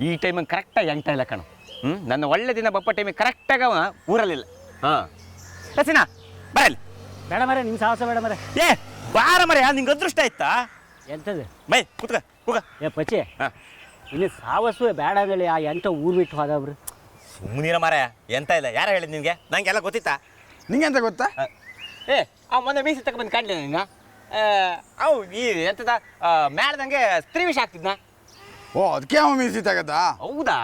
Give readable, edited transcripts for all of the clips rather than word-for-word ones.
ಈ ಟೈಮಿಗೆ ಕರೆಕ್ಟಾಗಿ ಎಂಟ ಇಲ್ಲ ಕಣ. ನನ್ನ ಒಳ್ಳೆ ದಿನ ಬಪ್ಪ ಟೈಮಿಗೆ ಕರೆಕ್ಟಾಗಿ ಅವ ಊರಲ್ಲಿಲ್ಲ. ಹಾಂ ರಸಿನಾ ಬರಲ್ಲ. ಬೇಡ ಮರೆ ನಿನ್ನ ಸಾಹಸ ಬೇಡ ಮರೆ. ಏ ಬಾರ ಮರೆ, ನಿಂಗೆ ಅದೃಷ್ಟ ಆಯ್ತಾ? ಎಂಥದ್ದು ಬೈ ಕೂತ್ಕ ಕೂಗ. ಏ ಪಚ್ಚೆ ಹಾಂ ಇನ್ನು ಸಾವಸು ಬೇಡ ಹೇಳಿ ಆ ಎಂಟ ಊರು ಬಿಟ್ಟು ಹೋದವ್ರು. ಸುಮ್ಮನಿರ ಮರ, ಎಂತ ಇಲ್ಲ. ಯಾರು ಹೇಳಿದ್ ನಿನಗೆ? ನಂಗೆಲ್ಲ ಗೊತ್ತಿತ್ತಾ? ನಿಂಗೆ ಅಂತ ಗೊತ್ತಾ? ಏ ಅವ್ ಮೊನ್ನೆ ಮೀಸಿ ತಗೊಂಡ್ಬಂದು ಕಾಣಲಿ ನಿಂಗೆ. ಅವು ಈ ಎಂತದ ಮೇಳ್ದಂಗೆ ಸ್ತ್ರೀ ವಿಷ ಆಗ್ತಿದ್ನ. ಓ ಅದಕ್ಕೆ ಅವ ಮೀಸಿ ತಗದ. ಹೌದಾ?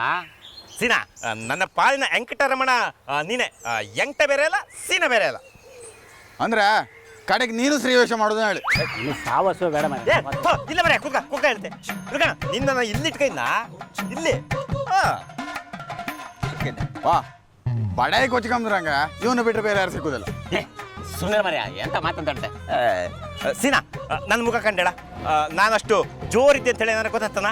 ಸೀನಾ ನನ್ನ ಪಾಲಿನ ವೆಂಕಟರಮಣ ನೀನೆ. ಎಂಟ ಬೇರೆ ಅಲ್ಲ, ಸೀನಾ ಬೇರೆ ಅಲ್ಲ. ಅಂದ್ರೆ ಕಡೆಗೆ ನೀನು ಶ್ರೀವೇಷ ಮಾಡೋದನ್ನ ಹೇಳಿ. ಇನ್ನು ಸಾವಸು ಬೇಡ ಮರೆ. ಇಲ್ಲ ಮರ, ಕುಕ್ಕ ಕುಕ್ಕ ಹೇಳ್ತೆ. ಕುಕ್ಕ ನಿನ್ನ ಇಲ್ಲಿ ಇಟ್ಕೈನ ಇಲ್ಲಿ. ವಾ ಬಡಾಯಿ ಕೊಚ್ಕೊಂಡ್ರಂಗ ಇವನು ಬಿಟ್ಟರೆ ಬೇರೆ ಯಾರು ಸಿಕ್ಕುದಿಲ್ಲ. ಸುಮ್ಮನೆ ಮರ್ಯ, ಎಂತ ಮಾತಂತಾಡ್ತೆ. ಸೀನಾ ನನ್ನ ಮುಖ ಕಂಡೇಳ, ನಾನಷ್ಟು ಜೋರಿದ್ದೆ ಅಂತ ಹೇಳಿ ನನಗೆ ಗೊತ್ತಾಗ್ತಾನ.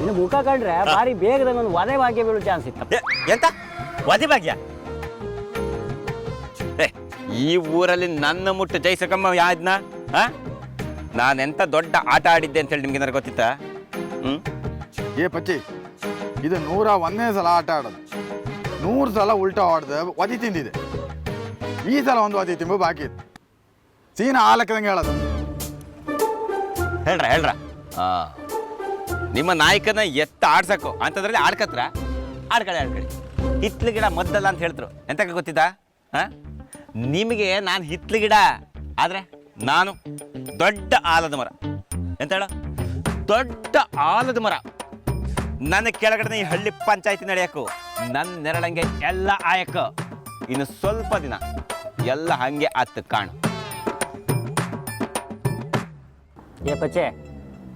ಇನ್ನು ಮುಖ ಕಂಡ್ರೆ ಭಾರಿ ಬೇಗದಾಗ ಒಂದು ಒದೆ ಭಾಗ್ಯ ಬೀಳೋ ಚಾನ್ಸ್ ಇತ್ತು. ಎಂತ ವಧೆ ಭಾಗ್ಯ? ಈ ಊರಲ್ಲಿ ನನ್ನ ಮುಟ್ಟು ಜೈಸಕಮ್ಮ ಯಾದ್ನ? ನಾನೆಂತ ದೊಡ್ಡ ಆಟ ಆಡಿದ್ದೆ ಅಂತ ಹೇಳಿ ನಿಮ್ಗೆ ಏನಾರು ಗೊತ್ತಿತ್ತಾ? ಏ ಪಚ್ಚಿ, ಇದು 101ನೇ ಸಲ ಆಟ ಆಡೋದು. 100 ಸಲ ಉಲ್ಟಾ ಆಡ್ದು ಒದಿ ತಿಂದಿದೆ. ಈ ಸಲ ಒಂದು ಒದಿ ತಿಂಬು ಬಾಕಿ ಇತ್ತು. ಸೀನಾ ಆಲಕ್ಕದಂಗೆ ಹೇಳೋದು. ಹೇಳ್ರ ನಿಮ್ಮ ನಾಯಕನ ಎತ್ತ ಆಡ್ಸಕ್ಕು ಅಂತಂದ್ರಲ್ಲಿ ಆಡ್ಕತ್ರ ಆಡ್ಕಳಿ. ಹಿತ್ಲು ಗಿಡ ಮದ್ದಲ್ಲ ಅಂತ ಹೇಳ್ತರು. ಎಂತಕ್ಕೆ ಗೊತ್ತಿತ್ತಾ? ನಿಮಗೆ ನಾನು ಹಿತ್ಲು ಗಿಡ, ಆದರೆ ನಾನು ದೊಡ್ಡ ಆಲದ ಮರ. ಎಂತ ಹೇಳ? ದೊಡ್ಡ ಆಲದ ಮರ. ನನ್ನ ಕೆಳಗಡೆ ಈ ಹಳ್ಳಿ ಪಂಚಾಯತಿ ನಡೆಯಕ್ಕೂ ನನ್ನ ನೆರಳಂಗೆ ಎಲ್ಲ ಆಯಕ್ಕ. ಇನ್ನು ಸ್ವಲ್ಪ ದಿನ ಎಲ್ಲ ಹಂಗೆ ಆತ್ ಕಾಣು. ಏ ಪಚ್ಚೆ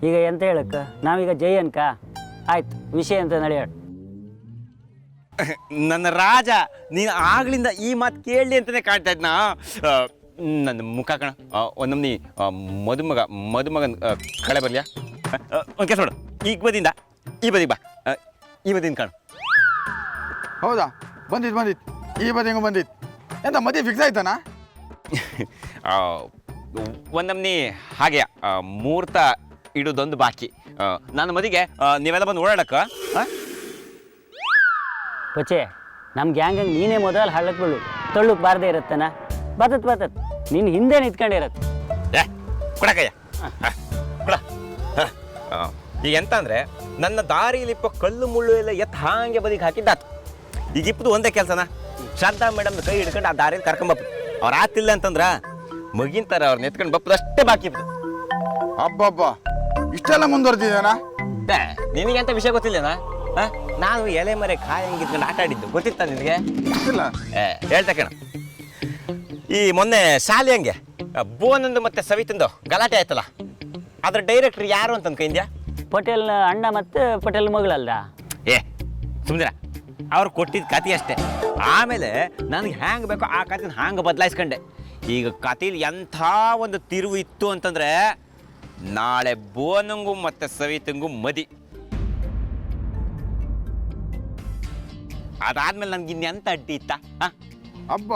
ಈಗ ಎಂತ ಹೇಳಕ್ಕ? ನಾವೀಗ ಜೈ ಅನ್ಕ ಆಯ್ತು, ವಿಷಯ ಅಂತ ನಡೆಯೋಣ. ನನ್ನ ರಾಜ, ನೀನು ಆಗ್ಲಿಂದ ಈ ಮಾತು ಕೇಳಲಿ ಅಂತಾನೆ ಕಾಣ್ತಾ ಇದ್ನ. ನನ್ನ ಮುಖ ಕಣ ಒಂದೊಮ್ಮೆ ಮದುಮಗನ ಕಳೆ ಬರಲಿಯಾ? ಒಂದು ಕೆಲಸ ಮಾಡು, ಈಗ ಬದಿಯಿಂದ ಈ ಬದಿಗೆ ಬಾ. ಈ ಬದಿಯಿಂದ ಕಾಣು. ಹೌದಾ? ಬಂದಿತ್ತು ಈ ಬದಿಗೂ ಬಂದಿತ್ತು. ಎಂತ ಮದುವೆ ಫಿಕ್ಸ್ ಆಯ್ತಾನ? ಒಂದೊಮ್ಮೆ ಹಾಗೆ ಮುಹೂರ್ತ ಇಡೋದೊಂದು ಬಾಕಿ. ನನ್ನ ಮದಿಗೆ ನೀವೆಲ್ಲ ಬಂದು ಓಡಾಡಕ್ಕ. ಪಚ್ಚೆ ನಮ್ಮ ಗ್ಯಾಂಗಂಗೆ ನೀನೇ ಮೊದಲು ಹಳ್ಳಕ್ಕೆ ಬೀಳು, ತೊಳ್ಳಕ್ಕೆ ಬಾರದೇ ಇರತ್ತನ. ಬರ್ತತ್ ನಿನ್ನ ಹಿಂದೆ ನಿಂತ್ಕೊಂಡಿರತ್ತೆ. ಕೊಡಕಯ್ಯ ಕೊಡ. ಈಗ ಎಂತ ಅಂದರೆ ನನ್ನ ದಾರಿಲಿಪ್ಪ ಕಲ್ಲು ಮುಳ್ಳು ಎಲ್ಲ ಎತ್ತ ಹಾಗೆ ಬದಿಗೆ ಹಾಕಿದ್ದಾತು. ಈಗ ಇಪ್ಪದು ಒಂದೇ ಕೆಲಸನ, ಶಾಂತಾ ಮೇಡಮ್ ಕೈ ಹಿಡ್ಕೊಂಡು ಆ ದಾರಿಯಲ್ಲಿ ಕರ್ಕೊಂಬಪ್ಪು. ಅವ್ರು ಆತಿಲ್ಲ ಅಂತಂದ್ರೆ ಮಗಿಂತಾರ ಅವ್ರನ್ನ ಎತ್ಕೊಂಡು ಬಪ್ಪದು ಅಷ್ಟೇ ಬಾಕಿ ಇಪ್ಪದು. ಹಬ್ಬ ಇಷ್ಟೆಲ್ಲ ಮುಂದುವರೆದಿದ್ದಾನ? ನಿನಗೆ ಅಂತ ವಿಷಯ ಗೊತ್ತಿಲ್ಲನಾ? ನಾನು ಎಲೆ ಮರೆ ಕಾಯಿ ಹಂಗಿದ್ಕೊಂಡು ಆಟ ಆಡಿದ್ದು ಗೊತ್ತಿತ್ತ ನಿನಗೆ? ಇಲ್ಲ. ಹೇಳ್ತಾ ಕಣ, ಈ ಮೊನ್ನೆ ಶಾಲೆ ಹಂಗೆ ಬೋನಂದು ಮತ್ತೆ ಸವಿತಂದು ಗಲಾಟೆ ಆಯ್ತಲ್ಲ, ಅದ್ರ ಡೈರೆಕ್ಟರ್ ಯಾರು ಅಂತ ಅನ್ಕಂದ್ಯಾ? ಪಟೇಲ್ ಅಣ್ಣ ಮತ್ತು ಪಟೇಲ್ ಮಗಳಲ್ಲ. ಸುಮ್ಮನೆ ಅವ್ರು ಕೊಟ್ಟಿದ್ದ ಕತೆ ಅಷ್ಟೇ. ಆಮೇಲೆ ನನಗೆ ಹ್ಯಾಂಗೆ ಬೇಕೋ ಆ ಕತೆನ ಹ್ಯಾಂಗೆ ಬದಲಾಯಿಸ್ಕೊಂಡೆ. ಈಗ ಕತೆಲಿ ಎಂಥ ಒಂದು ತಿರುವು ಇತ್ತು ಅಂತಂದ್ರೆ, ನಾಳೆ ಬೋನಂಗೂ ಮತ್ತೆ ಸವಿತಂಗೂ ಮದಿ. ಅದಾದ್ಮೇಲೆ ನನ್ಗೆ ಇನ್ನೆಂತ ಅಡ್ಡಿ ಇತ್ತ? ಹಬ್ಬ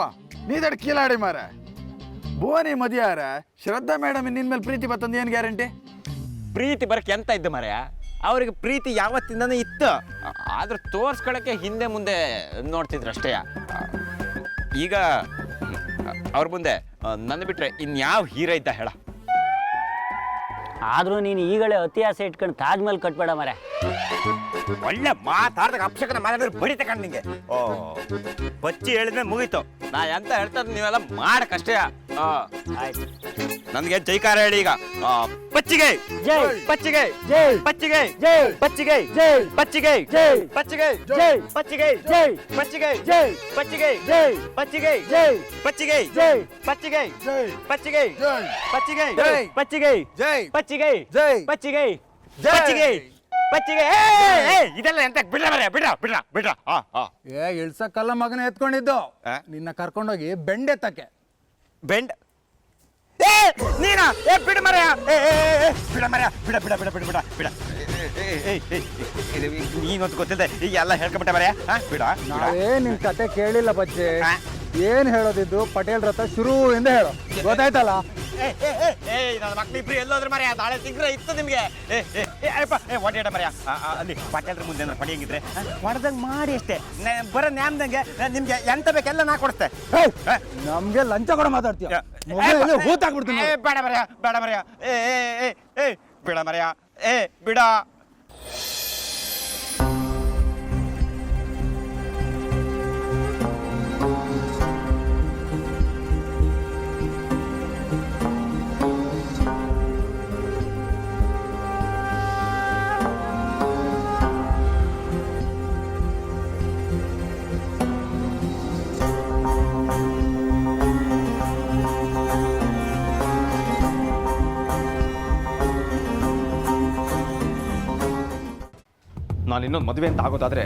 ನೀ ದಡ್ ಕೀಲಾಡಿ ಮಾರ. ಬೋನಿ ಮದಿಯಾರ ಶ್ರದ್ಧಾ ಮೇಡಮ್ ನಿನ್ ಮೇಲೆ ಪ್ರೀತಿ ಬರ್ತಂದು ಏನು ಗ್ಯಾರಂಟಿ? ಪ್ರೀತಿ ಬರಕ್ಕೆ ಎಂತ ಇದ್ದು ಮರೆಯ? ಅವ್ರಿಗೆ ಪ್ರೀತಿ ಯಾವತ್ತಿಂದನೇ ಇತ್ತು, ಆದ್ರೆ ತೋರ್ಸ್ಕೊಳಕ್ಕೆ ಹಿಂದೆ ಮುಂದೆ ನೋಡ್ತಿದ್ರು ಅಷ್ಟೇ. ಈಗ ಅವ್ರ ಮುಂದೆ ನನ್ನ ಬಿಟ್ರೆ ಇನ್ಯಾವ ಹೀರೋ ಇದ್ದ ಹೇಳ? ಆದರೂ ನೀನು ಈಗಲೇ ಅತಿ ಆಸೆ ಇಟ್ಕೊಂಡು ತಾಜ್ ಮಹಲ್ ಕಟ್ಬೇಡ ಮರೆ. ಒಳ್ಳೆ ಮಾತಾಡ್ದಾಗ ಅಪ್ಸಕನ ಮಾತಾಡಿದ್ರೆ ಬಡಿತ ಕಣ್ ನಿಂಗೆ. ಓ ಬಚ್ಚಿ ಹೇಳಿದ್ರೆ ಮುಗೀತು. ನಾ ಎಂತ ಹೇಳ್ತಾ ನೀವೆಲ್ಲ ಮಾಡಕ್ಕಷ್ಟೇ. ಆಯ್ತು, ನನಗೆ ಜೈಕಾರ ಹೇಳಿ ಈಗ. ಪಚ್ಚಿಗೆ ಜೈ, ಪಚ್ಚಿಗೆ ಜೈ, ಪಚ್ಚಿಗೆ ಜೈ, ಪಚ್ಚಿಗೆ ಜೈ, ಪಚ್ಚಿಗೆ ಜೈ, ಪಚ್ಚಿಗೆ ಜೈ, ಪಚ್ಚಿಗೆ ಜೈ, ಪಚ್ಚಿಗೆ ಜೈ, ಪಚ್ಚಿಗೆ ಜೈ, ಪಚ್ಚಿಗೆ ಜೈ, ಪಚ್ಚಿಗೆ ಜೈ, ಪಚ್ಚಿಗೆ ಜೈ, ಪಚ್ಚಿಗೆ ಜೈ, ಪಚ್ಚಿಗೆ ಜೈ, ಪಚ್ಚಿಗೆ ಜೈ, ಪಚ್ಚಿಗೆ ಜೈ, ಪಚ್ಚಿಗೆ ಜೈ. ಪಚ್ಚಿಗೆ ಪಚ್ಚಿಗೆ. ಇದೆಲ್ಲ ಎಂತ ಬಿಡ್ರ. ಏ ಇಳ್ಸಕ್ಕಲ್ಲ ಮಗನ ಎತ್ಕೊಂಡಿದ್ದು, ನಿನ್ನ ಕರ್ಕೊಂಡೋಗಿ ಬೆಂಡೆತ್ತಕ್ಕೆ. ಬೆಂಡ್ ನೀನಾ? ಬಿಡ ಮರ, ಬಿಡ ಮರ, ಬಿಡ. ನೀನೊತ್ತು ಗೊತ್ತಿದೆ ಈಗ ಎಲ್ಲ ಹೇಳ್ಕೊಂಬಿಟ್ಟೆ ಮರ. ಬಿಡ. ನಾವೇ ನಿನ್ ಕತೆ ಕೇಳಿಲ್ಲ ಬಚ್ಚೆ. ಏನ್ ಹೇಳೋದಿದ್ದು ಪಟೇಲ್ ರಥ ಶುರುವಿಂದ ಹೇಳೋ, ಗೊತ್ತಾಯ್ತಲ್ಲ? ನನ್ನ ಮಕ್ಳಿಬ್ರು ಎಲ್ಲೋದ್ರೆ ಮರ್ಯ ನಾಳೆ ಸಿಗ್ರೆ ಇತ್ತು ನಿಮಗೆ ಒಡೆಯಡ ಮರ್ಯ ಅಲ್ಲಿ ಪಾಟೇಲ್ರ ಮುಂದೆ ಏನಾರು ಪಡಿಯಂಗಿದ್ರೆ ಹೊಡೆದಂಗೆ ಮಾಡಿ ಅಷ್ಟೇ ಬರೋ ನ್ಯಾಮ್ದಂಗೆ ನಿಮ್ಗೆ ಎಂತ ಬೇಕೆಲ್ಲ ನಾ ಕೊಡ್ತೆ ನಮ್ಗೆ ಲಂಚ ಕೂಡ ಮಾತಾಡ್ತೀಯ ಹೂತಾಕ್ಬಿಡ್ತೀನಿ ಬೇಡ ಮರ್ಯ ಬೇಡ ಮರ್ಯ ಬಿಡ ಮರ್ಯ ಬಿಡ. ನಾನು ಇನ್ನೊಂದು ಮದುವೆ ಅಂತ ಆಗೋದಾದ್ರೆ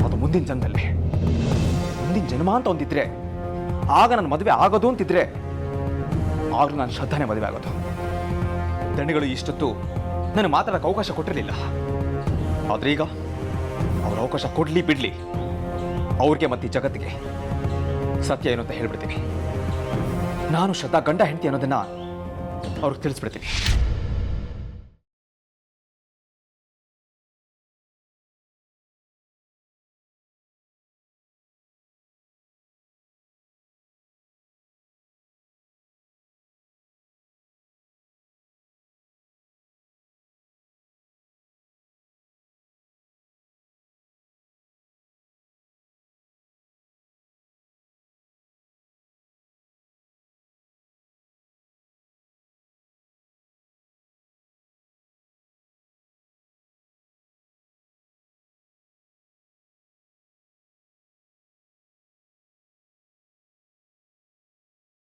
ಅದು ಮುಂದಿನ ಜನ್ಮದಲ್ಲಿ, ಮುಂದಿನ ಜನ್ಮ ಅಂತ ಒಂದಿದ್ರೆ ಆಗ ನನ್ನ ಮದುವೆ ಆಗೋದು ಅಂತಿದ್ರೆ ಆಗ ನಾನು ಶ್ರದ್ಧಾನೆ ಮದುವೆ ಆಗೋದು. ದಣಿಗಳು ಇಷ್ಟೊತ್ತು ನನಗೆ ಮಾತಾಡೋಕೆ ಅವಕಾಶ ಕೊಟ್ಟಿರಲಿಲ್ಲ. ಆದ್ರೆ ಈಗ ಅವ್ರ ಅವಕಾಶ ಕೊಡ್ಲಿ ಬಿಡ್ಲಿ, ಅವ್ರಿಗೆ ಮತ್ತೆ ಈ ಜಗತ್ತಿಗೆ ಸತ್ಯ ಏನು ಅಂತ ಹೇಳ್ಬಿಡ್ತೀನಿ. ನಾನು ಶ್ರದ್ಧಾ ಗಂಡ ಹೆಂಡತಿ ಅನ್ನೋದನ್ನ ಅವ್ರಿಗೆ ತಿಳಿಸ್ಬಿಡ್ತೀನಿ.